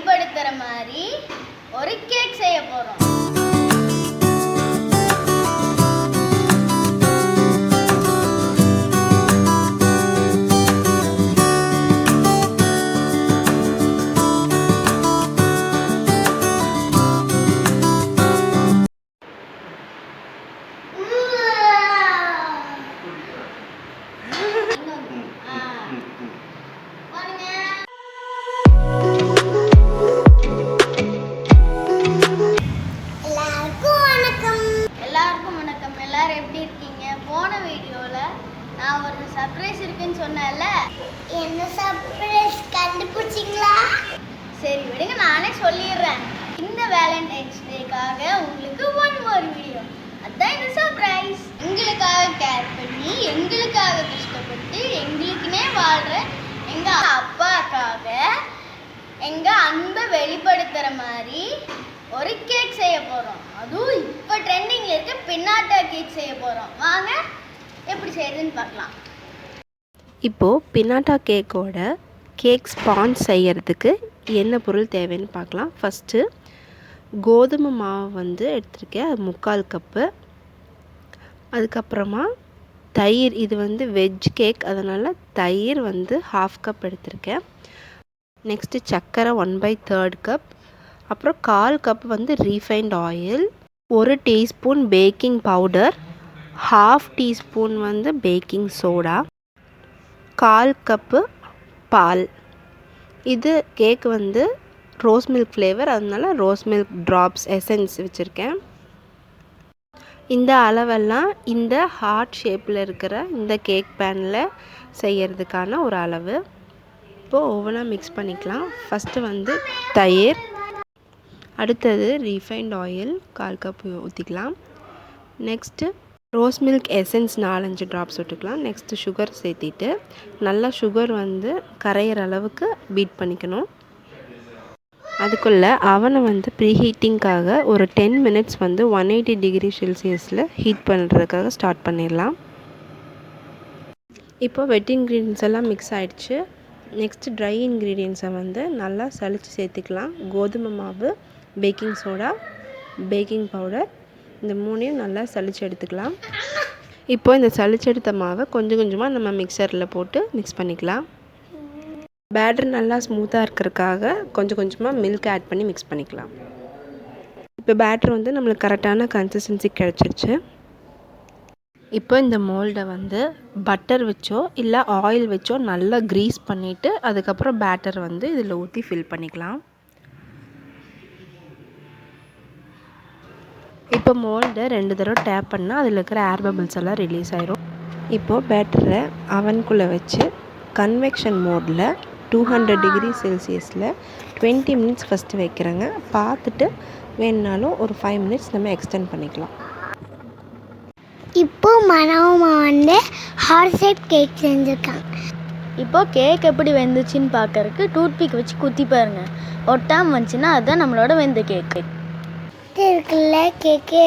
வெளிப்படுத்துற மாதிரி ஒரு கேக் செய்ய போறோம். எல்லாரும் எப்படி இருக்கீங்க? போன வீடியோல நான் ஒரு சர்ப்ரைஸ் இருக்குன்னு சொன்னேன்ல, என்ன சர்ப்ரைஸ் கண்டுபிடிச்சிங்களா? சரி விடுங்க, நானே சொல்லிடுறேன். இந்த வேலண்டைன்ஸ் டேக்காக உங்களுக்கு ஒன் மோர் வீடியோ, அதான் இந்த சர்ப்ரைஸ். எங்களுக்காக கேர் பண்ணி எங்களுக்காக கஷ்டப்பட்டு எங்களுக்குனே வாழ்ற எங்க அப்பாக்காக எங்க அன்பை வெளிப்படுத்துற மாதிரி ஒரு கேக் செய்ய போகிறோம். அதுவும் இப்போ ட்ரெண்டிங்கில் இருக்க பின்னாட்டா கேக் செய்ய போகிறோம். வாங்க எப்படி செய்யுதுன்னு பார்க்கலாம். இப்போது பின்னாட்டா கேக்கோட கேக் ஸ்பான்ஜ் செய்கிறதுக்கு என்ன பொருள் தேவைன்னு பார்க்கலாம். ஃபஸ்ட்டு கோதுமை மாவு வந்து எடுத்திருக்கேன், அது 3/4 கப்பு. அதுக்கப்புறமா தயிர், இது வந்து வெஜ் கேக் அதனால் தயிர் வந்து 1/2 கப் எடுத்திருக்கேன். நெக்ஸ்ட்டு சர்க்கரை 1/3 கப். அப்புறம் 1/4 கப் வந்து refined oil, 1 teaspoon baking powder, 1/2 teaspoon வந்து பேக்கிங் சோடா, 1/4 கப்பு பால். இது கேக் வந்து ரோஸ் மில்க் ஃப்ளேவர், அதனால ரோஸ் மில்க் ட்ராப்ஸ் எசன்ஸ் வச்சுருக்கேன். இந்த அளவெல்லாம் இந்த ஹார்ட் ஷேப்பில் இருக்கிற இந்த கேக் பேனில் செய்கிறதுக்கான ஒரு அளவு. இப்போது ஓவனாக மிக்ஸ் பண்ணிக்கலாம். ஃபஸ்ட்டு வந்து தயிர், அடுத்தது ரீஃபைண்ட் ஆயில் 1/4 கப் ஊற்றிக்கலாம். Next rose milk essence 4-5 drops விட்டுக்கலாம். நெக்ஸ்ட்டு சுகர் சேர்த்திட்டு நல்லா சுகர் வந்து கரையிற அளவுக்கு பீட் பண்ணிக்கணும். அதுக்குள்ளே அவனை வந்து ப்ரீஹீட்டிங்காக ஒரு 10 மினிட்ஸ் வந்து 180 டிகிரி செல்சியஸில் ஹீட் பண்ணுறதுக்காக ஸ்டார்ட் பண்ணிடலாம். இப்போ வெட் இன்க்ரீடியன்ஸ் எல்லாம் மிக்ஸ் ஆகிடுச்சு. நெக்ஸ்ட்டு ட்ரை இன்க்ரீடியன்ஸை வந்து நல்லா சலித்து சேர்த்துக்கலாம். கோதுமை மாவு, பேக்கிங் சோடா, பேக்கிங் பவுடர், இந்த 3ஐயும் நல்லா சலித்து எடுத்துக்கலாம். இப்போ இந்த சலிச்செடுத்த மாவை கொஞ்சம் கொஞ்சமாக நம்ம மிக்சரில் போட்டு மிக்ஸ் பண்ணிக்கலாம். பேட்டர் நல்லா ஸ்மூத்தாக இருக்கிறதுக்காக கொஞ்சம் கொஞ்சமாக மில்க் ஆட் பண்ணி மிக்ஸ் பண்ணிக்கலாம். இப்போ பேட்டர் வந்து நம்மளுக்கு கரெக்டான கன்சிஸ்டன்சி கிடச்சிருச்சு. இப்போ இந்த மோல்டை வந்து பட்டர் வச்சோ இல்லை ஆயில் வச்சோ நல்லா க்ரீஸ் பண்ணிவிட்டு அதுக்கப்புறம் பேட்டர் வந்து இதில் ஊற்றி ஃபில் பண்ணிக்கலாம். இப்போ மோல்டை 2 தடவை டேப் பண்ணால் அதில் இருக்கிற ஏர் பபிள்ஸ் எல்லாம் ரிலீஸ் ஆயிரும். இப்போது பேட்டரை அவனுக்குள்ளே வச்சு கன்வெக்ஷன் மோடில் 200 டிகிரி செல்சியஸில் 20 மினிட்ஸ் ஃபஸ்ட்டு வைக்கிறேங்க. பார்த்துட்டு வேணுனாலும் ஒரு 5 மினிட்ஸ் நம்ம எக்ஸ்டெண்ட் பண்ணிக்கலாம். இப்போது மனோமா வந்து ஹார்ட் ஷேப் கேக் செஞ்சுருக்காங்க. இப்போது கேக் எப்படி வெந்துச்சுன்னு பார்க்கறதுக்கு டூத்பிக் வச்சு குத்தி பாருங்கள். ஒட்டாமல் வந்துச்சுன்னா அதுதான் நம்மளோட வெந்த கேக்கு. இருக்குல்ல கேக்கு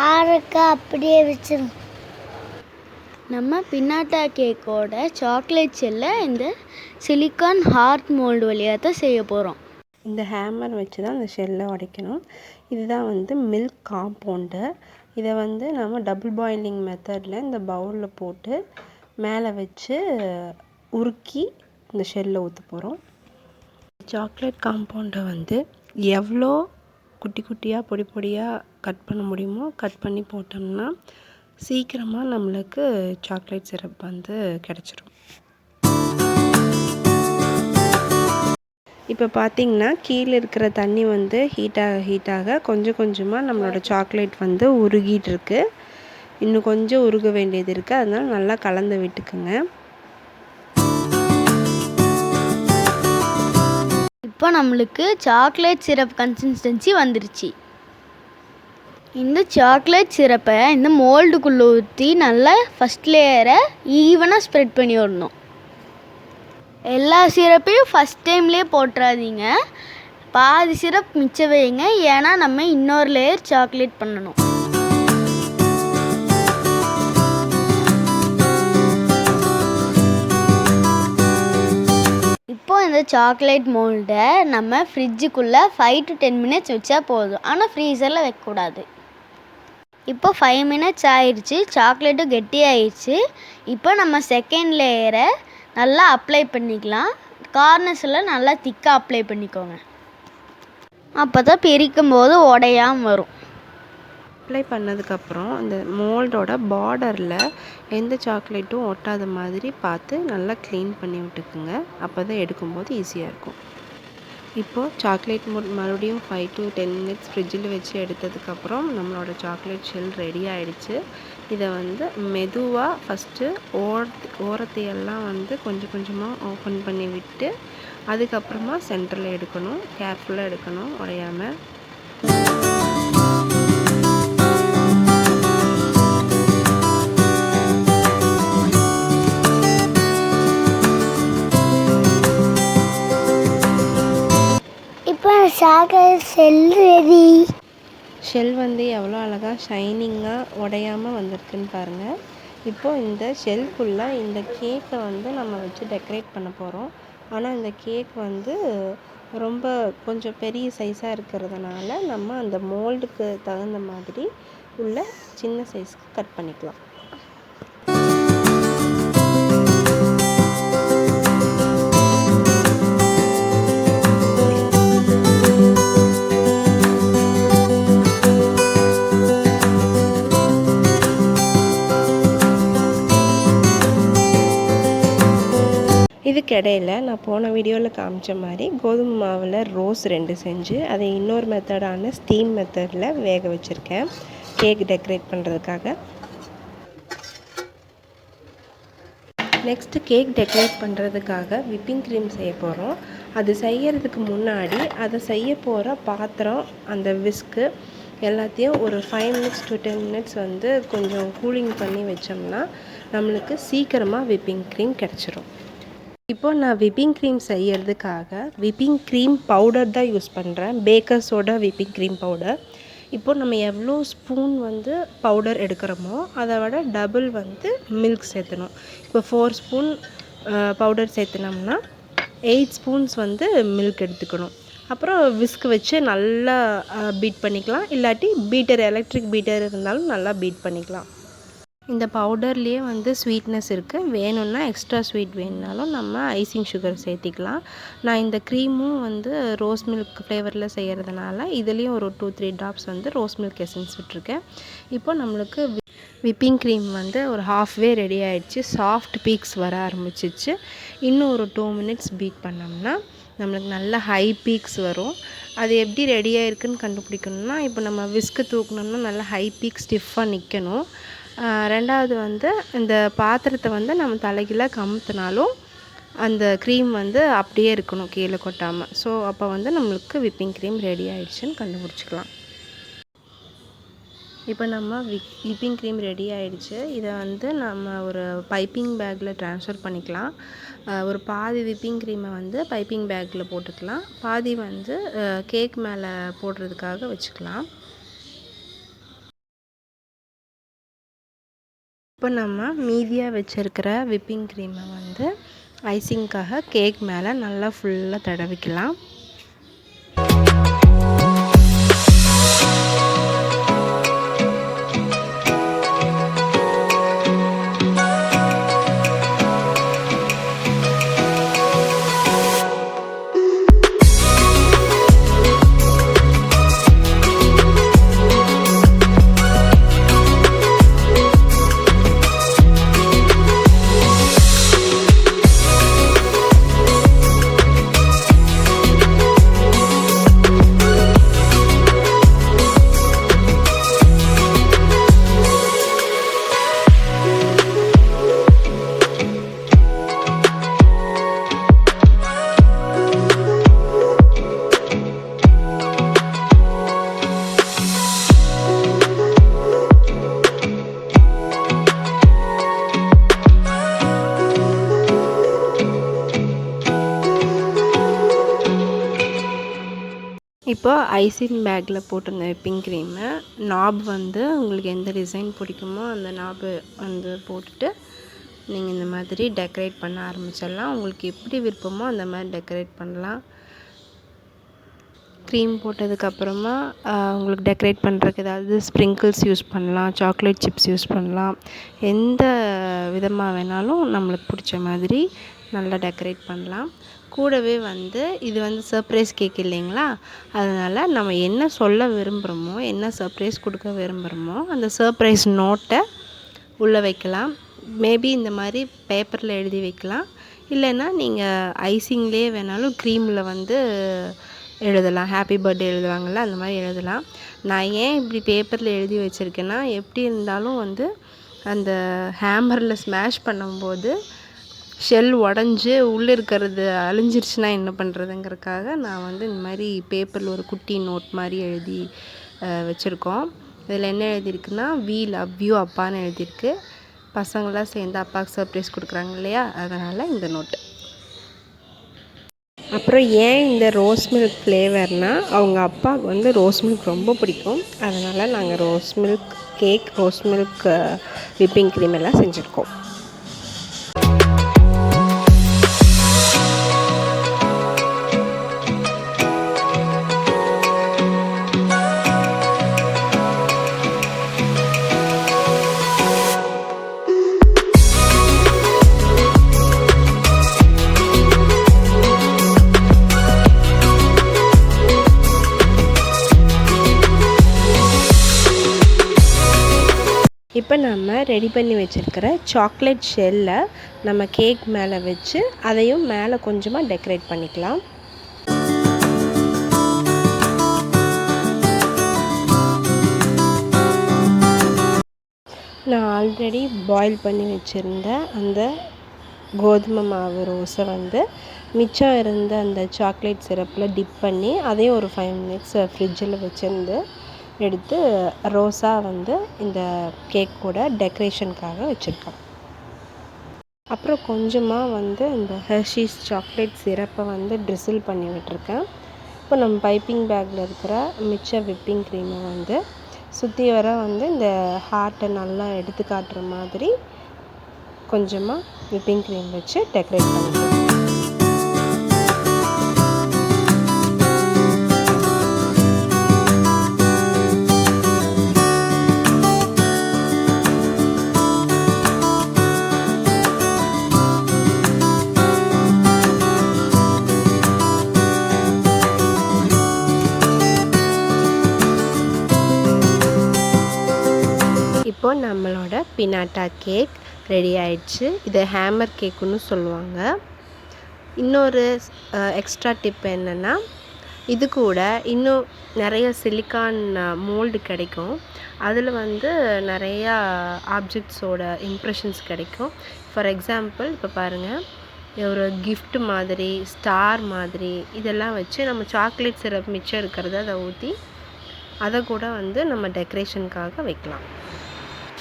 ஆறுக்கு அப்படியே வச்சிரும். நம்ம பின்னாட்டா கேக்கோட சாக்லேட் செல்லை இந்த சிலிக்கான் ஹார்ட் மோல்டு வழியாக தான் செய்ய போகிறோம். இந்த ஹேமர் வச்சு தான் இந்த ஷெல்லை உடைக்கணும். இதுதான் வந்து மில்க் காம்பவுண்டு. இதை வந்து நம்ம டபுள் பாயிலிங் மெத்தடில் இந்த பவுலில் போட்டு மேலே வச்சு உருக்கி இந்த ஷெல்லை ஊற்ற போகிறோம். சாக்லேட் காம்பவுண்டை வந்து எவ்வளோ குட்டி குட்டியாக பொடி பொடியாக கட் பண்ண முடியுமோ கட் பண்ணி போட்டோம்னா சீக்கிரமாக நம்மளுக்கு சாக்லேட் சிரப் வந்து கிடச்சிரும். இப்போ பார்த்திங்கன்னா கீழே இருக்கிற தண்ணி வந்து ஹீட்டாக கொஞ்சம் கொஞ்சமாக நம்மளோட சாக்லேட் வந்து உருகிட்டு இருக்கு. இன்னும் கொஞ்சம் உருக வேண்டியது இருக்குது, அதனால் நல்லா கலந்து விட்டுக்குங்க. இப்போ நம்மளுக்கு சாக்லேட் சிரப் கன்சிஸ்டன்சி வந்துருச்சு. இந்த சாக்லேட் சிரப்பை இந்த மோல்டுக்குள்ளே ஊற்றி நல்லா ஃபஸ்ட் லேயரை ஈவனாக ஸ்ப்ரெட் பண்ணி விடணும். எல்லா சிரப்பையும் ஃபஸ்ட் டைம்லேயே போட்டுறாதீங்க, பாதி சிரப் மிச்சம் வைங்க, ஏன்னா நம்ம இன்னொரு லேயர் சாக்லேட் பண்ணணும். இப்போ இந்த அந்த சாக்லேட் மோல்டை நம்ம ஃப்ரிட்ஜுக்குள்ளே 5 to 10 minutes வச்சா போதும். ஆனால் ஃப்ரீசரில் வைக்கக்கூடாது. இப்போ 5 minutes ஆயிடுச்சு. சாக்லேட்டும் கெட்டி ஆயிடுச்சு. இப்போ நம்ம செகண்ட் லேயரை நல்லா அப்ளை பண்ணிக்கலாம். கார்னர்ஸில் நல்லா திக்காக அப்ளை பண்ணிக்கோங்க. அப்போ தான் பிரிக்கும் போது உடையாமல் வரும். அப்ளை பண்ணதுக்கப்புறம் அந்த மோல்டோட பார்டரில் எந்த சாக்லேட்டும் ஒட்டாத மாதிரி பார்த்து நல்லா க்ளீன் பண்ணி விட்டுக்குங்க. அப்போ தான் எடுக்கும்போது ஈஸியாக இருக்கும். இப்போது சாக்லேட் மோல்ட் மறுபடியும் 5 to 10 minutes ஃப்ரிட்ஜில் வச்சு எடுத்ததுக்கப்புறம் நம்மளோட சாக்லேட் ஷெல் ரெடி ஆகிடுச்சு. இதை மெதுவாக ஃபஸ்ட்டு ஓரத்தையெல்லாம் கொஞ்சம் கொஞ்சமாக ஓப்பன் பண்ணி விட்டு அதுக்கப்புறமா சென்டரில் எடுக்கணும். கேர்ஃபுல்லாக எடுக்கணும், உடையாமல். இப்போ சாக்லேட் ஷெல் ரெடி. ஷெல் எவ்வளோ அழகாக ஷைனிங்காக உடையாமல் வந்திருக்குன்னு பாருங்கள். இப்போது இந்த ஷெல்குள்ளே இந்த கேக்கை நம்ம வச்சு டெக்கரேட் பண்ண போகிறோம். ஆனால் இந்த கேக் ரொம்ப கொஞ்சம் பெரிய சைஸாக இருக்கிறதுனால நம்ம அந்த மோல்டுக்கு தகுந்த மாதிரி உள்ள சின்ன சைஸ்க்கு கட் பண்ணிக்கலாம். இதுக்கிடையில் நான் போன வீடியோவில் காமிச்ச மாதிரி கோதுமை மாவில் ரோஸ் 2 செஞ்சு அதை இன்னொரு மெத்தடான ஸ்டீம் மெத்தடில் வேக வச்சுருக்கேன் கேக் டெக்கரேட் பண்ணுறதுக்காக. நெக்ஸ்ட்டு கேக் டெக்கரேட் பண்ணுறதுக்காக விப்பிங் க்ரீம் செய்ய போகிறோம். அது செய்யறதுக்கு முன்னாடி அதை செய்ய போகிற பாத்திரம், அந்த விஸ்க்கு எல்லாத்தையும் ஒரு 5 minutes to 10 minutes கொஞ்சம் கூலிங் பண்ணி வச்சோம்னா நம்மளுக்கு சீக்கிரமாக விப்பிங் க்ரீம் கிடச்சிரும். இப்போது நான் விப்பிங் க்ரீம் செய்யறதுக்காக விப்பிங் க்ரீம் பவுடர் தான் யூஸ் பண்ணுறேன். பேக்கர்ஸோட விப்பிங் க்ரீம் பவுடர். இப்போது நம்ம எவ்வளோ ஸ்பூன் பவுடர் எடுக்கிறோமோ அதை விட டபுள் மில்க் சேர்த்தணும். இப்போ 4 ஸ்பூன் பவுடர் சேர்த்துனோம்னா 8 ஸ்பூன்ஸ் மில்க் எடுத்துக்கணும். அப்புறம் விஸ்க் வச்சு நல்லா பீட் பண்ணிக்கலாம். இல்லாட்டி எலக்ட்ரிக் பீட்டர் இருந்தாலும் நல்லா பீட் பண்ணிக்கலாம். இந்த பவுடர்லேயே ஸ்வீட்னஸ் இருக்குது. வேணும்னா எக்ஸ்ட்ரா ஸ்வீட் வேணுனாலும் நம்ம ஐசிங் சுகர் சேர்த்திக்கலாம். நான் இந்த க்ரீமும் ரோஸ் மில்க் ஃப்ளேவரில் செய்கிறதுனால இதுலேயும் ஒரு 2-3 ட்ராப்ஸ் ரோஸ் மில்க் எசன்ஸ் விட்டுருக்கேன். இப்போ நம்மளுக்கு விப்பிங் க்ரீம் ஒரு ஹாஃப்வே ரெடி ஆகிடுச்சு. சாஃப்ட் பீக்ஸ் வர ஆரம்பிச்சிச்சு. இன்னும் ஒரு 2 minutes பீட் பண்ணோம்னா நம்மளுக்கு நல்ல ஹை பீக்ஸ் வரும். அது எப்படி ரெடியாக இருக்குதுன்னு கண்டுபிடிக்கணும்னா இப்போ நம்ம விஸ்க்கு தூக்கணும்னா நல்லா ஹை பீக் ஸ்டிஃபாக நிற்கணும். ரெண்டாவது இந்த பாத்திரத்தை நம்ம தலைகீழாக கமுத்தினாலும் அந்த க்ரீம் அப்படியே இருக்கணும், கீழே கொட்டாமல். ஸோ அப்போ நம்மளுக்கு விப்பிங் க்ரீம் ரெடி ஆகிடுச்சுன்னு கண்டுபிடிச்சிக்கலாம். இப்போ நம்ம விப்பிங் க்ரீம் ரெடி ஆகிடுச்சு. இதை நம்ம ஒரு பைப்பிங் பேக்கில் ட்ரான்ஸ்ஃபர் பண்ணிக்கலாம். ஒரு பாதி விப்பிங் க்ரீமை பைப்பிங் பேக்கில் போட்டுக்கலாம். பாதி கேக் மேலே போடுறதுக்காக வச்சுக்கலாம். இப்போ நம்ம மீதியாக வச்சுருக்கிற விப்பிங் க்ரீமை ஐசிங்காக கேக் மேலே நல்லா ஃபுல்லாக தடவிக்கலாம். இப்போ ஐசிங் பேக்கில் போட்டிருந்த விப்பிங் க்ரீமை நாப் உங்களுக்கு எந்த டிசைன் பிடிக்குமோ அந்த நாப் போட்டுட்டு நீங்கள் இந்த மாதிரி டெக்கரேட் பண்ண ஆரம்பிச்சிடலாம். உங்களுக்கு எப்படி விருப்பமோ அந்த மாதிரி டெக்கரேட் பண்ணலாம். க்ரீம் போட்டதுக்கப்புறமா உங்களுக்கு டெக்கரேட் பண்ணுறதுக்கு ஏதாவது ஸ்ப்ரிங்கிள்ஸ் யூஸ் பண்ணலாம், சாக்லேட் சிப்ஸ் யூஸ் பண்ணலாம். எந்த விதமாக வேணாலும் நம்மளுக்கு பிடிச்ச மாதிரி நல்லா டெக்கரேட் பண்ணலாம். கூடவே வந்து இது வந்து சர்ப்ரைஸ் கேக் இல்லைங்களா, அதனால் நம்ம என்ன சொல்ல விரும்புகிறோமோ, என்ன சர்ப்ரைஸ் கொடுக்க விரும்புகிறோமோ அந்த சர்ப்ரைஸ் நோட்டை உள்ளே வைக்கலாம். மேபி இந்த மாதிரி பேப்பரில் எழுதி வைக்கலாம். இல்லைன்னா நீங்கள் ஐசிங்லேயே வேணாலும் க்ரீமில் வந்து எழுதலாம். ஹாப்பி பர்த்டே எழுதுவாங்கள்ல, அந்த மாதிரி எழுதலாம். நான் ஏன் இப்படி பேப்பரில் எழுதி வச்சுருக்கேன்னா, எப்படி இருந்தாலும் வந்து அந்த ஹேமரில் ஸ்மாஷ் பண்ணும்போது ஷெல் உடஞ்சி உள்ளே இருக்கிறது அழிஞ்சிருச்சுன்னா என்ன பண்ணுறதுங்கிறதுக்காக நான் வந்து இந்த மாதிரி பேப்பரில் ஒரு குட்டி நோட் மாதிரி எழுதி வச்சுருக்கோம். இதில் என்ன எழுதியிருக்குன்னா, வி லவ் யூ அப்பான்னு எழுதியிருக்கு. பசங்களாம் சேர்ந்து அப்பாவுக்கு சர்ப்ரைஸ் கொடுக்குறாங்க இல்லையா, அதனால் இந்த நோட்டு. அப்புறம் ஏன் இந்த ரோஸ் மில்க் ஃப்ளேவர்னால், அவங்க அப்பாவுக்கு வந்து ரோஸ் மில்க் ரொம்ப பிடிக்கும். அதனால் நாங்கள் rose milk cake, rose milk whipping cream எல்லாம் செஞ்சுருக்கோம். இப்போ நம்ம ரெடி பண்ணி வச்சுருக்கிற சாக்லேட் ஷெல்லை நம்ம கேக் மேலே வச்சு அதையும் மேலே கொஞ்சமாக டெக்கரேட் பண்ணிக்கலாம். நான் ஆல்ரெடி பாயில் பண்ணி வச்சுருந்த அந்த கோதுமை மாவு ரோஸை வந்து மிச்சம் இருந்த அந்த சாக்லேட் சிரப்பில் டிப் பண்ணி அதையும் ஒரு 5 மினிட்ஸ் ஃப்ரிட்ஜில் வச்சுருந்து எடுத்து ரோஸாக வந்து இந்த கேக்கோட டெக்கரேஷனுக்காக வச்சுருக்கேன். அப்புறம் கொஞ்சமாக வந்து இந்த ஹெர்ஷீஸ் சாக்லேட் சிரப்பை வந்து ட்ரிசில் பண்ணி விட்டுருக்கேன். இப்போ நம்ம பைப்பிங் பேக்கில் இருக்கிற மிச்ச விப்பிங் க்ரீமை வந்து சுற்றி வர வந்து இந்த ஹார்ட்டை நல்லா எடுத்து காட்டுற மாதிரி கொஞ்சமாக விப்பிங் க்ரீம் வச்சு டெக்கரேட் பண்ணிக்கலாம். இப்போ நம்மளோட பினாட்டா கேக் ரெடி ஆயிடுச்சு. இதை ஹேமர் கேக்குன்னு சொல்லுவாங்க. இன்னொரு எக்ஸ்ட்ரா டிப் என்னென்னா, இது கூட இன்னும் நிறைய சிலிக்கான் மோல்டு கிடைக்கும். அதில் வந்து நிறையா ஆப்ஜெக்ட்ஸோட இம்ப்ரெஷன்ஸ் கிடைக்கும். ஃபார் எக்ஸாம்பிள் இப்போ பாருங்கள், ஒரு கிஃப்ட் மாதிரி, ஸ்டார் மாதிரி இதெல்லாம் வச்சு நம்ம சாக்லேட் சிரப் மிச்சம் இருக்கிறத அதை ஊற்றி அதை கூட வந்து நம்ம டெக்கரேஷனுக்காக வைக்கலாம்.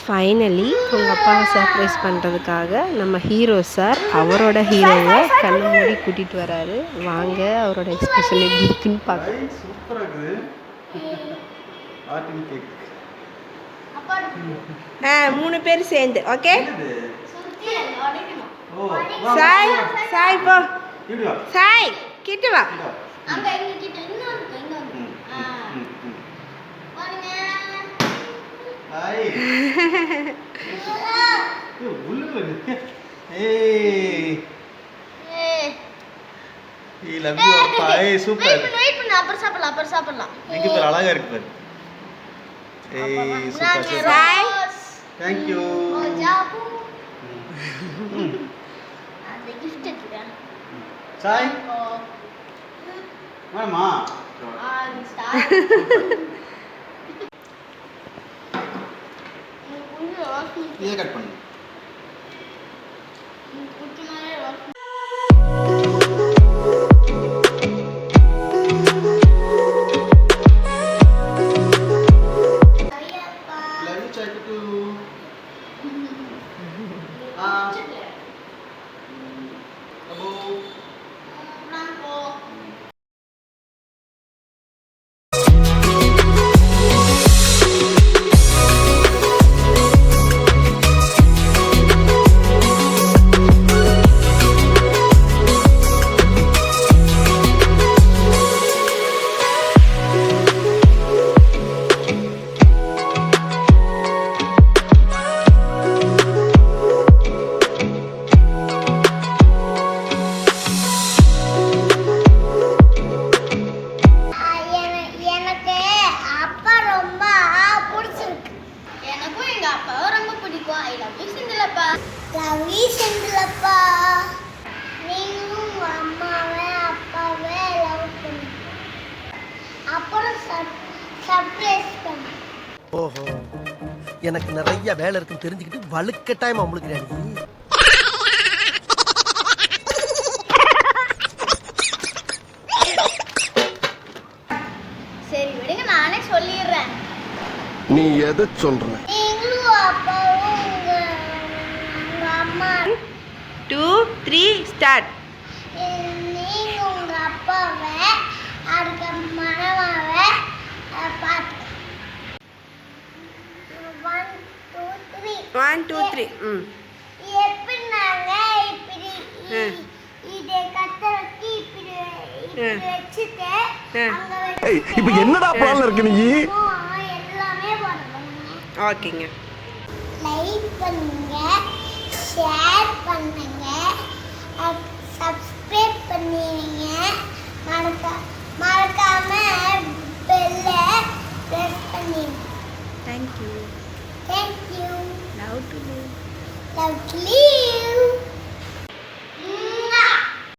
ஃபைனலி உங்கள் அப்பாவை சர்ப்ரைஸ் பண்ணுறதுக்காக நம்ம ஹீரோ சார் அவரோட ஹீரோவை கண்ணு மூடி கூட்டிகிட்டு வராரு. வாங்க அவரோட எக்ஸ்பிரஷன் எப்படி இருக்குன்னு பார்க்கலாம். சூப்பராக இருக்குது. ஆர்டின் கேக். 3 பேர் சேர்ந்து. ஓகே ஓ சாய், சாய் போ, இப்படி வா. சாய் கிட்ட வா. அங்க இங்க கிட்ட இன்னொரு பாருங்க. ஹாய். உள்ளுக்குள்ள இருக்கு. ஏய் ஐ லவ் யூ அப்பா. ஏய் சூப்பர். வெயிட் பண்ணு அப்புறம் சாப்பிடலாம். எங்க பேர் அழகா இருக்கு பாரு. ஏய் சூப்பர். Sai Thank you. ஓ ஜாபு. அந்த gift எடுத்துக்க. சாய் வாமா. ஸ்டார். இதை கட் பண்ணு. Love you, Chaku too. Abo. Lovely Senthilappa நீங்களும் உங்க அம்மாவை அப்பாவை லவ் பண்ணுங்க அப்புறம் சர்ப்ரைஸ் பண்ணுங்க. ஓஹோ எனக்கு நிறைய வேலை இருக்குன்னு தெரிஞ்சுக்கிட்டு வலுக்கட்டாயமா உங்களுக்கு சரி விடுங்க, நானே சொல்லிடுறேன். நீ எதை சொல்ற? நீங்களும் அப்பாவும் உங்க அம்மா 2 3 ஸ்டார்ட். நீங்க உங்க அப்பாவை அதுக்கு மனமாவை பார்த்து 1 2 3 எப்படி நாங்க இப்படி இதை கத்த வச்சு இப்படி வச்சுட்டு அங்க ஏய் இப்போ என்னடா பிளான்ல இருக்க நீ? எல்லாமே பண்ணுங்க. ஓகேங்க. லைக் பண்ணுங்க, ஷேர் பண்ணுங்க, சப்ஸ்கிரைப் பண்ணிடுங்க. மறக்காம பெல்ல பிரஸ் பண்ணிடுங்க. Thank you. Thank you. Love to you. Lovely.